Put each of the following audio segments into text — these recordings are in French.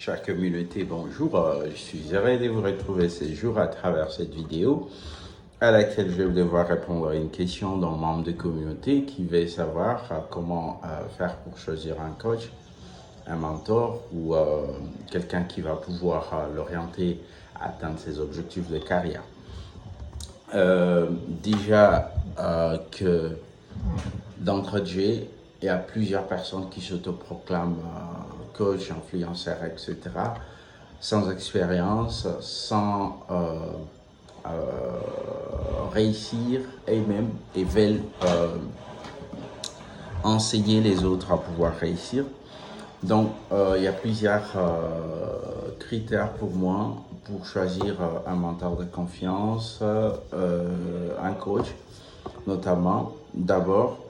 Chère communauté, bonjour. Je suis heureux de vous retrouver ce jour à travers cette vidéo à laquelle je vais devoir répondre à une question d'un membre de communauté qui veut savoir comment faire pour choisir un coach, un mentor ou quelqu'un qui va pouvoir l'orienter à atteindre ses objectifs de carrière. Déjà que d'entrée de jeu, il y a plusieurs personnes qui s'autoproclament coach, influenceurs, etc., sans expérience, sans réussir eux-mêmes et veulent enseigner les autres à pouvoir réussir. Donc, il y a plusieurs critères pour moi pour choisir un mentor de confiance, un coach, notamment. D'abord,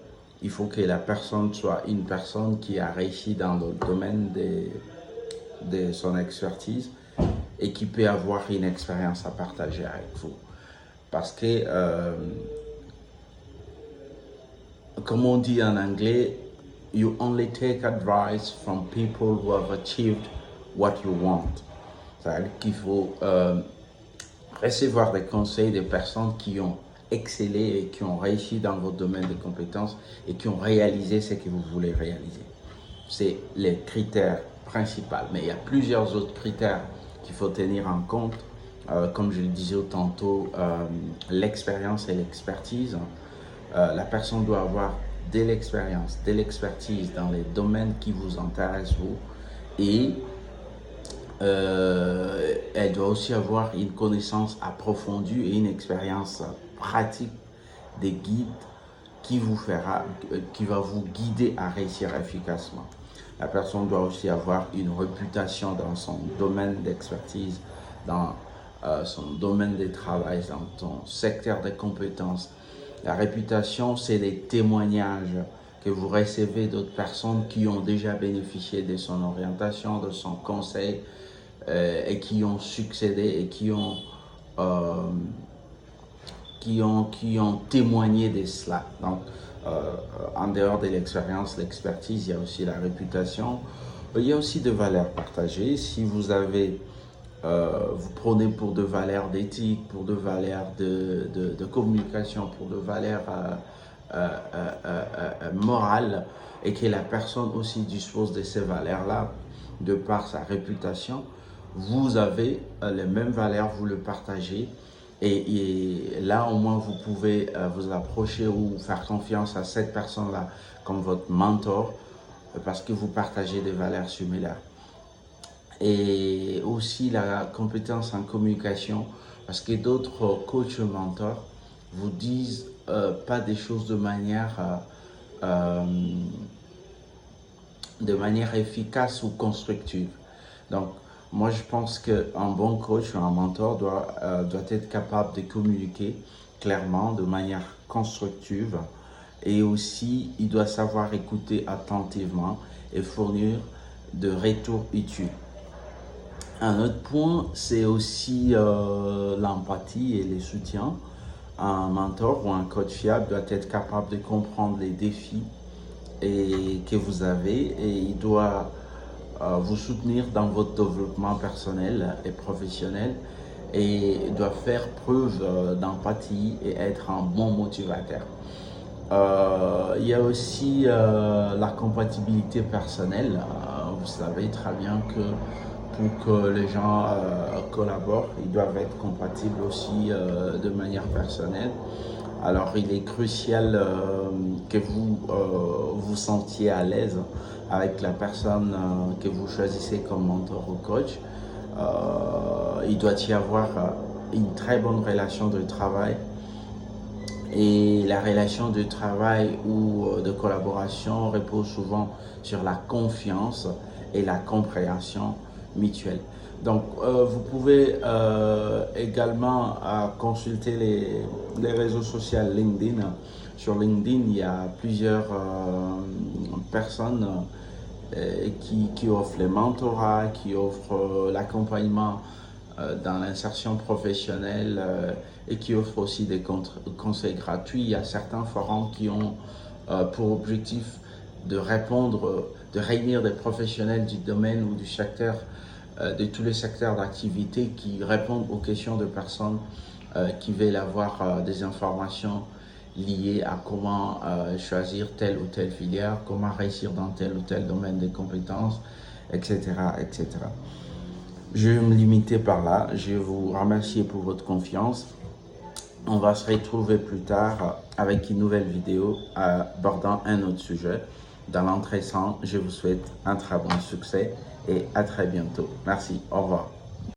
il faut que la personne soit une personne qui a réussi dans le domaine de son expertise et qui peut avoir une expérience à partager avec vous. Parce que, comme on dit en anglais, you only take advice from people who have achieved what you want. C'est-à-dire qu'il faut recevoir des conseils de personnes qui ont excellé et qui ont réussi dans votre domaine de compétences et qui ont réalisé ce que vous voulez réaliser. C'est les critères principaux. Mais il y a plusieurs autres critères qu'il faut tenir en compte. Comme je le disais tantôt, l'expérience et l'expertise. La personne doit avoir de l'expérience, de l'expertise dans les domaines qui vous intéressent, vous. Et elle doit aussi avoir une connaissance approfondie et une expérience pratique des guides qui va vous guider à réussir efficacement. La personne doit aussi avoir une réputation dans son domaine d'expertise, dans son domaine de travail, dans son secteur de compétences. La réputation, c'est les témoignages que vous recevez d'autres personnes qui ont déjà bénéficié de son orientation, de son conseil, et qui ont succédé et qui ont témoigné de cela. Donc, en dehors de l'expérience, l'expertise, il y a aussi la réputation. Il y a aussi des valeurs partagées. Si vous avez, vous prenez pour de valeurs d'éthique, pour de valeurs de communication, pour de valeurs morales, et que la personne aussi dispose de ces valeurs-là, de par sa réputation, vous avez les mêmes valeurs, vous le partagez. Et là, au moins, vous pouvez vous approcher ou faire confiance à cette personne-là comme votre mentor parce que vous partagez des valeurs similaires. Et aussi la compétence en communication parce que d'autres coachs ou mentors vous disent pas des choses de manière efficace ou constructive. Donc, moi, je pense qu'un bon coach ou un mentor doit être capable de communiquer clairement, de manière constructive. Et aussi, il doit savoir écouter attentivement et fournir de retours utiles. Un autre point, c'est aussi l'empathie et le soutien. Un mentor ou un coach fiable doit être capable de comprendre les défis que vous avez et il doit vous soutenir dans votre développement personnel et professionnel et doit faire preuve d'empathie et être un bon motivateur. Il y a aussi la compatibilité personnelle. Vous savez très bien que pour que les gens collaborent, ils doivent être compatibles aussi de manière personnelle. Alors, il est crucial que vous vous sentiez à l'aise avec la personne que vous choisissez comme mentor ou coach. Il doit y avoir une très bonne relation de travail. Et la relation de travail ou de collaboration repose souvent sur la confiance et la compréhension mutuelle. Donc, vous pouvez également consulter les réseaux sociaux LinkedIn. Sur LinkedIn, il y a plusieurs personnes qui offrent les mentorats, qui offrent l'accompagnement dans l'insertion professionnelle et qui offrent aussi des conseils gratuits. Il y a certains forums qui ont pour objectif de réunir des professionnels du domaine ou du secteur de tous les secteurs d'activité qui répondent aux questions de personnes qui veulent avoir des informations liées à comment choisir telle ou telle filière, comment réussir dans tel ou tel domaine de compétences, etc., etc. Je vais me limiter par là. Je vais vous remercier pour votre confiance. On va se retrouver plus tard avec une nouvelle vidéo abordant un autre sujet. Dans l'entrée sans, je vous souhaite un très bon succès et à très bientôt. Merci, au revoir.